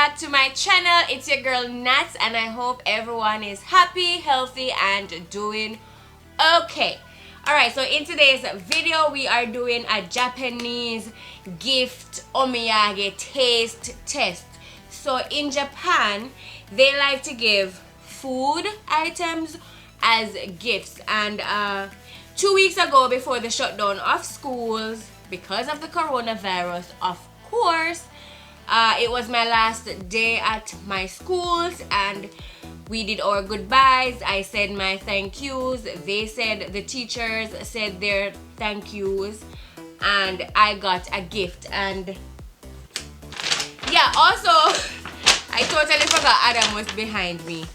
back to my channel. It's your girl Nats, and I hope everyone is happy, healthy, and doing okay. Alright, so in today's video we are doing a Japanese gift omiyage taste test. So in Japan, they like to give food items as gifts, and 2 weeks ago, before the shutdown of schools because of the coronavirus, of course, it was my last day at my schools, and we did our goodbyes. I said my thank yous. They said, the teachers said their thank yous, and I got a gift. And yeah, also, I totally forgot Adam was behind me.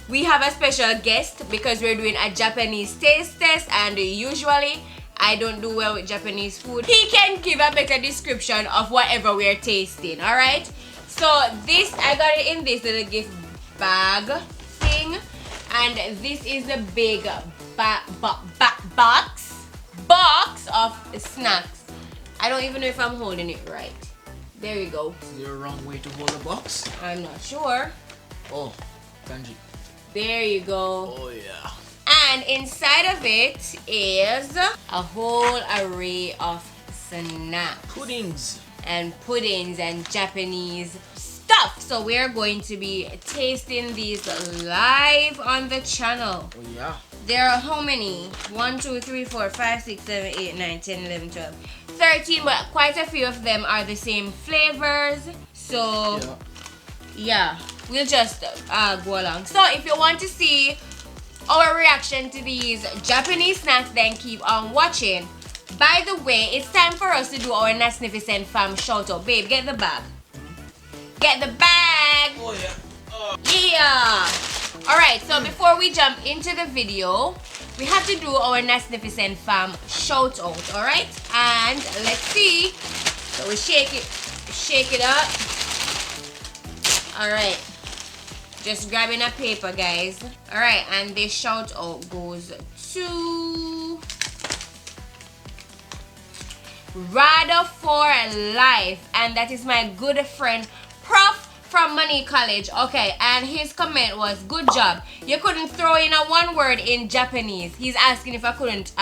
We have a special guest because we're doing a Japanese taste test, and usually I don't do well with Japanese food. He can give a better description of whatever we're tasting, alright? So this, I got it in this little gift bag thing, and this is the big box of snacks. I don't even know if I'm holding it right. There you go. Is there a wrong way to hold a box? I'm not sure. Oh, kanji. There you go. Oh yeah. And inside of it is a whole array of snacks. Puddings. And puddings and Japanese stuff. So we're going to be tasting these live on the channel. Oh yeah. There are how many? 1, 2, 3, 4, 5, 6, 7, 8, 9, 10, 11, 12, 13, but quite a few of them are the same flavors. So yeah, we'll just go along. So if you want to see our reaction to these Japanese snacks, then keep on watching. By the way, it's time for us to do our Natsnificent fam shout out. Babe, get the bag. Get the bag. Oh yeah. Yeah. Alright, so before we jump into the video, we have to do our Natsnificent fam shout out, alright? And let's see. So we shake it up. Alright. Just grabbing a paper, guys. Alright, and this shout out goes to Rada for Life, and that is my good friend Prof from Money College. Okay, and his comment was, good job. You couldn't throw in a one word in Japanese. He's asking if I couldn't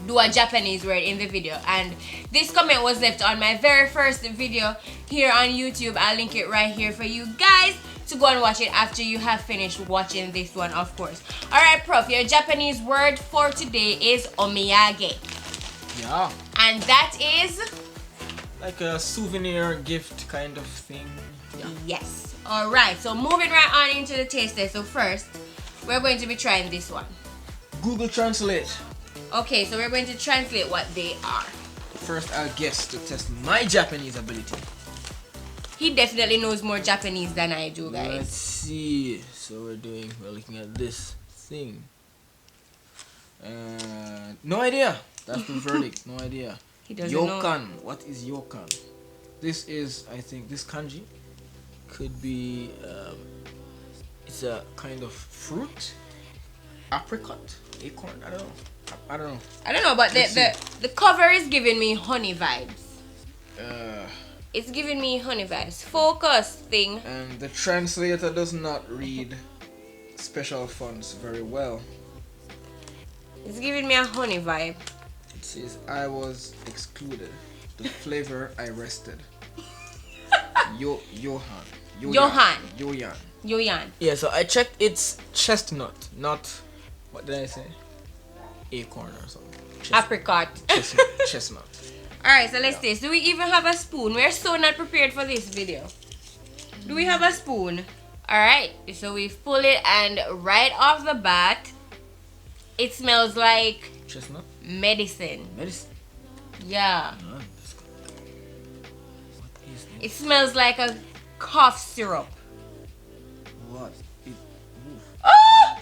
do a Japanese word in the video, and this comment was left on my very first video here on YouTube. I'll link it right here for you guys to go and watch it after you have finished watching this one, of course. Alright, Prof, your Japanese word for today is omiyage. Yeah. And that is? Like a souvenir gift kind of thing. Yeah. Yes. Alright, so moving right on into the taste test. So first, we're going to be trying this one. Google Translate. Okay, so we're going to translate what they are. First, I'll guess to test my Japanese ability. He definitely knows more Japanese than I do, guys. Let's see. So we're looking at this thing. No idea. That's the verdict. No idea. He doesn't know. Yokan. What is yokan? This is, I think, this kanji could be. It's a kind of fruit, apricot, acorn. I don't know. I don't know, but the cover is giving me honey vibes. It's giving me honey vibes. Focus thing. And the translator does not read special fonts very well. It's giving me a honey vibe. It says, I was excluded. The flavor I rested. Yoyan. Yeah, so I checked, it's chestnut, not, what did I say? Acorn or something. Apricot. Chestnut. Alright, so let's taste. Do we even have a spoon? We're so not prepared for this video. Do we have a spoon? Alright, so we've pulled it, and right off the bat, it smells like chestnut? Medicine. Medicine? Yeah. What is this? It smells like a cough syrup. What? Ah!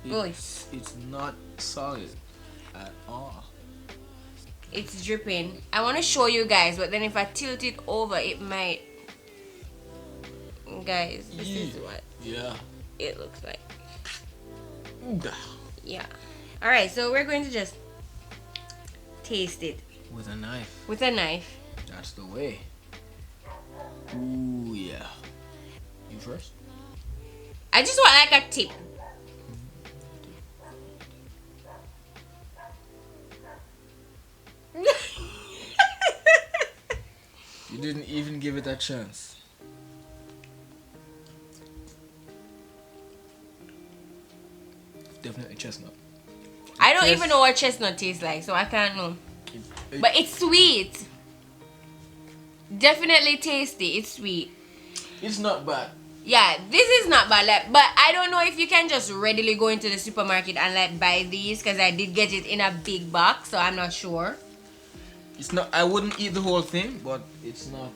It's not solid at all. It's dripping. I want to show you guys, but then if I tilt it over, it might. Guys, this is what it looks like. Yeah. Alright, so we're going to just taste it. With a knife. With a knife. That's the way. first. I just want like a tip. You didn't even give it a chance. Definitely chestnut. I don't Yes. even know what chestnut tastes like, so I can't know. It- But it's sweet. Definitely tasty. It's sweet. it's not bad. Yeah, this is not bad. Like, but I don't know if you can just readily go into the supermarket and like buy these, because I did get it in a big box, so I'm not sure. It's not. I wouldn't eat the whole thing, but it's not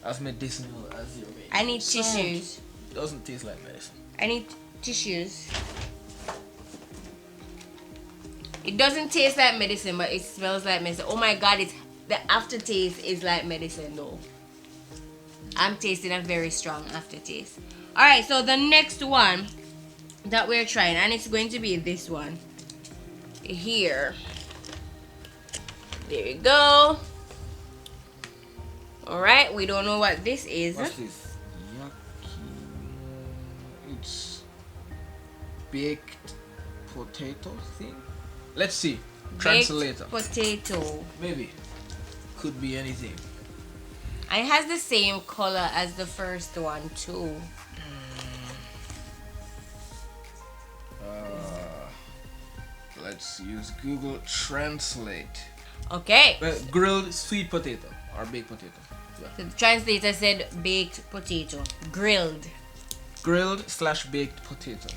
as medicinal as your main. I need tissues. It doesn't taste like medicine. I need tissues. It doesn't taste like medicine, but it smells like medicine. Oh my god, it's the aftertaste is like medicine though. I'm tasting a very strong aftertaste. Alright, so the next one that we're trying, and it's going to be this one. Here. There we go. Alright, we don't know what this is. What's this? Yaki. It's baked potato thing. Let's see. Translator. Baked potato. Maybe. Could be anything. And it has the same color as the first one too. Let's use Google Translate. Okay. Grilled sweet potato or baked potato. Yeah. So the translator said baked potato. Grilled. Grilled / baked potato.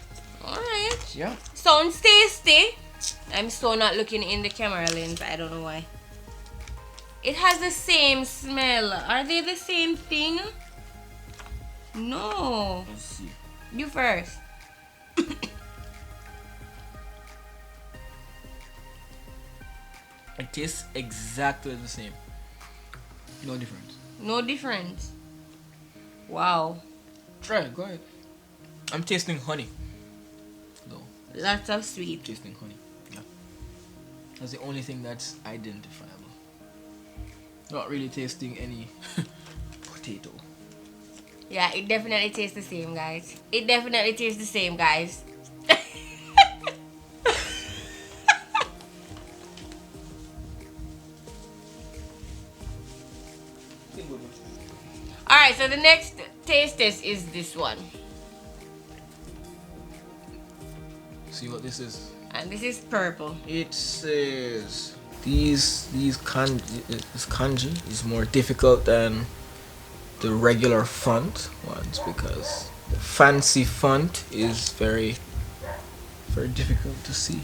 Alright. Yeah. Sounds tasty. I'm so not looking in the camera lens. I don't know why. It has the same smell. Are they the same thing? No. Let's see. You first. It tastes exactly the same. No difference. No difference. Wow. Try it. Go ahead. I'm tasting honey. Though. Lots of sweet. Tasting honey. Yeah. That's the only thing that's identifiable. Not really tasting any potato. Yeah, it definitely tastes the same, guys. It definitely tastes the same, guys. Alright, so the next taste test is this one. See what this is? And this is purple. It says this kanji is more difficult than the regular font ones because the fancy font is very difficult to see.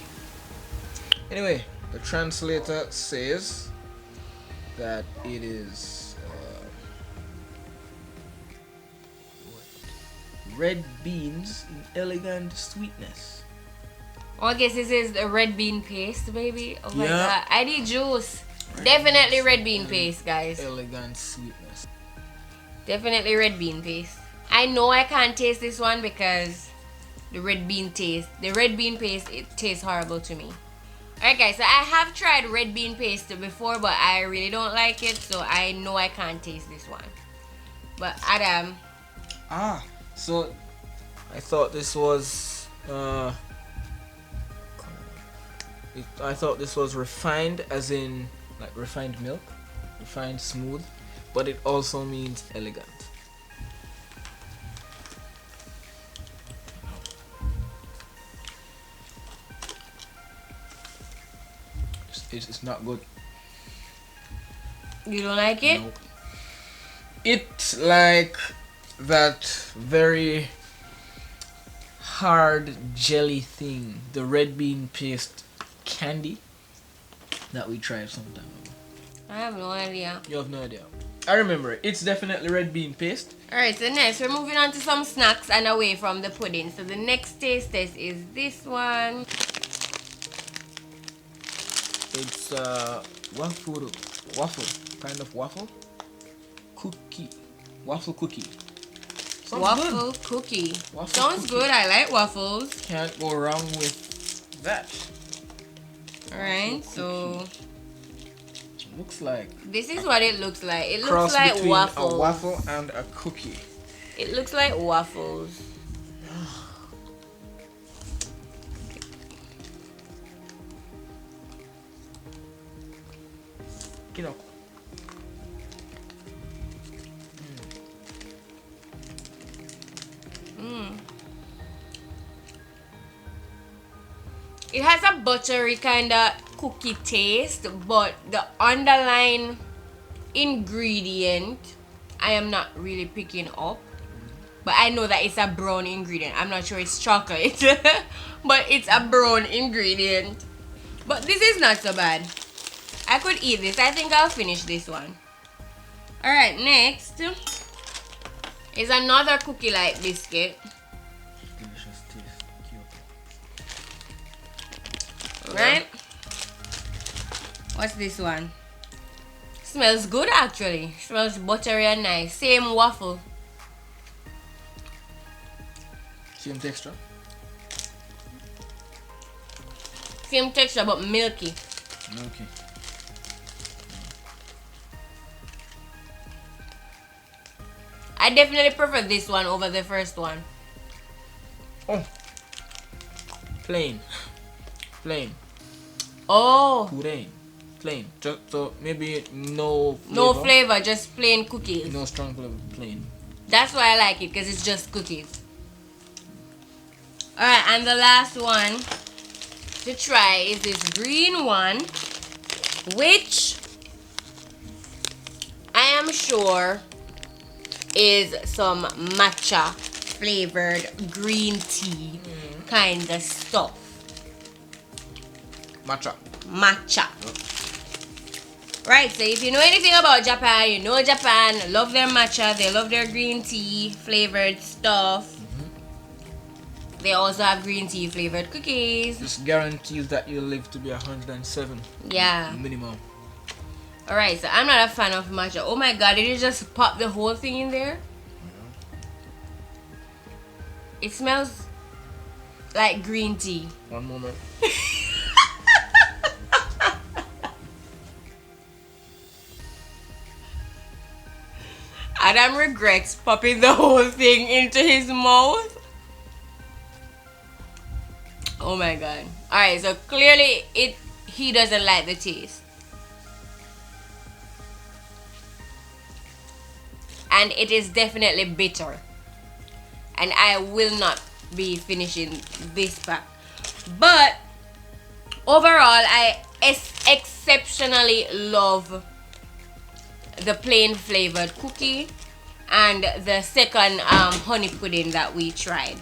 Anyway, the translator says that it is red beans in elegant sweetness. Oh, I guess this is the red bean paste, baby. Oh my Yeah. god. I need juice. Red Definitely beans. red bean paste, guys. Elegant sweetness. Definitely red bean paste. I know I can't taste this one because the red bean paste, it tastes horrible to me. Alright guys, so I have tried red bean paste before, but I really don't like it, so I know I can't taste this one. But Adam. So I thought this was I thought this was refined, as in like refined milk, refined smooth, but it also means elegant. It's not good. You don't like it? Nope. It's like that very hard jelly thing, the red bean paste candy that we tried some time ago. I have no idea. You have no idea. I remember it. It's definitely red bean paste. Alright, so next we're moving on to some snacks and away from the pudding. So the next taste test is this one. It's waffle kind of waffle cookie, waffle cookie. Sounds Waffle good. cookie. Waffle Sounds cookie. good. I like waffles. Can't go wrong with that. Alright, so Looks like this is what it looks like. It looks cross like between waffle. a waffle and a cookie. It looks like waffles. Kinoko. It has a buttery kind of cookie taste, but the underlying ingredient I am not really picking up. But I know that it's a brown ingredient. I'm not sure it's chocolate, but it's a brown ingredient. But this is not so bad. I could eat this. I think I'll finish this one. Alright, next is another cookie-like biscuit. Delicious taste. Cute. Right? What's this one? Smells good actually. Smells buttery and nice. Same waffle. Same texture. Same texture but milky. Okay. I definitely prefer this one over the first one. Oh. Plain. Plain. Oh. Plain. Just so maybe no flavor. No flavor, just plain cookies. No strong flavor. Plain. That's why I like it, because it's just cookies. Alright, and the last one to try is this green one, which I am sure is some matcha flavored green tea kind of stuff. Matcha. Matcha. Right, so if you know anything about Japan, you know Japan love their matcha, they love their green tea flavored stuff. They also have green tea flavored cookies. This guarantees that you'll live to be 107. Yeah. Minimum. Alright, so I'm not a fan of matcha. Oh my god, did you just pop the whole thing in there? It smells like green tea. One moment. Adam regrets popping the whole thing into his mouth. Oh my god. Alright, so clearly he doesn't like the taste. And it is definitely bitter. And I will not be finishing this pack. But overall, I exceptionally love the plain flavored cookie and the second honey pudding that we tried.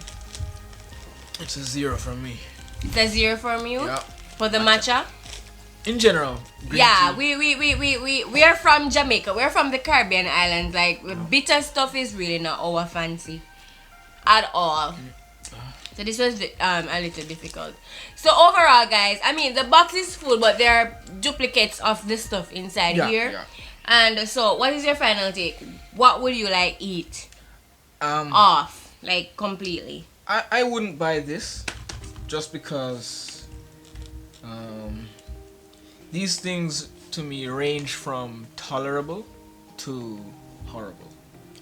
It's a 0 from me. It's a 0 from you? Yeah. For the matcha? In general. Yeah, tea. we are from Jamaica. We're from the Caribbean islands. Like bitter stuff is really not our fancy at all. So this was a little difficult. So overall, guys, I mean the box is full, but there are duplicates of the stuff inside here. Yeah. And so, what is your final take? What would you like eat off, like completely? I wouldn't buy this just because these things to me range from tolerable to horrible.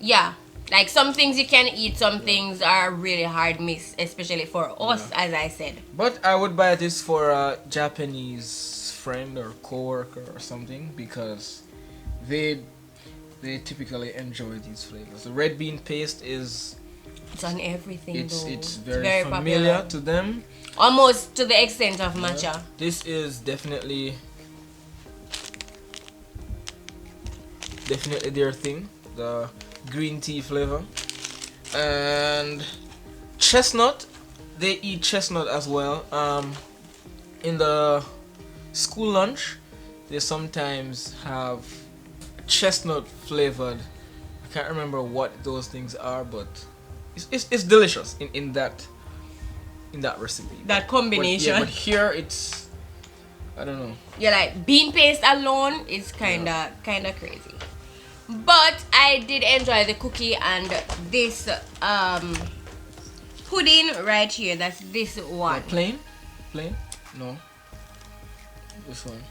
Yeah, like some things you can eat, some things are really hard miss, especially for us, as I said. But I would buy this for a Japanese friend or coworker or something because they typically enjoy these flavors. The red bean paste is It's on everything it's though. very familiar popular. to them. Almost to the extent of matcha. This is definitely their thing, the green tea flavor. And chestnut, they eat chestnut as well. In the school lunch, they sometimes have chestnut flavored. I can't remember what those things are, but it's delicious in that recipe. That combination. But here it's, I don't know. Yeah, like bean paste alone is kinda crazy. But I did enjoy the cookie and this pudding right here. That's this one. Plain? No. This one.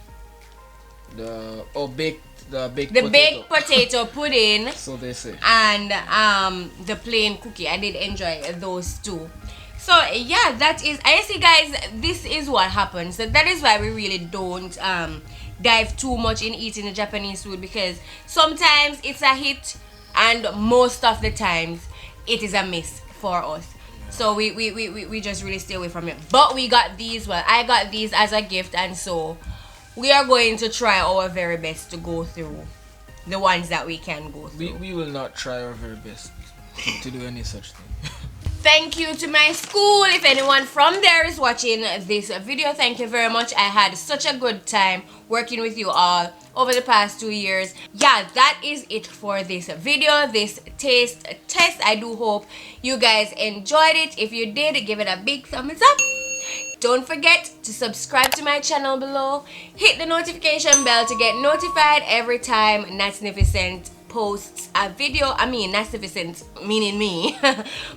The baked The potato. baked potato pudding So they say. and the plain cookie. I did enjoy those two. So yeah, that is, I see guys, this is what happens. So that is why we really don't dive too much in eating the Japanese food, because sometimes it's a hit and most of the times it is a miss for us. So we just really stay away from it. But we got these, well, I got these as a gift, and so we are going to try our very best to go through the ones that we can go through. We will not try our very best to do any such thing. Thank you to my school. If anyone from there is watching this video, thank you very much. I had such a good time working with you all over the past 2 years. Yeah, that is it for this video, this taste test. I do hope you guys enjoyed it. If you did, give it a big thumbs up. Don't forget to subscribe to my channel below. Hit the notification bell to get notified every time Natsnificent posts a video. I mean, Natsnificent meaning me.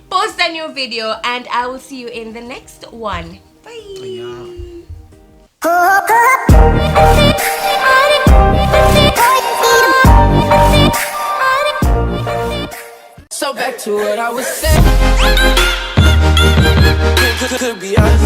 Post a new video, and I will see you in the next one. Bye. So back to what I was saying. Could be us.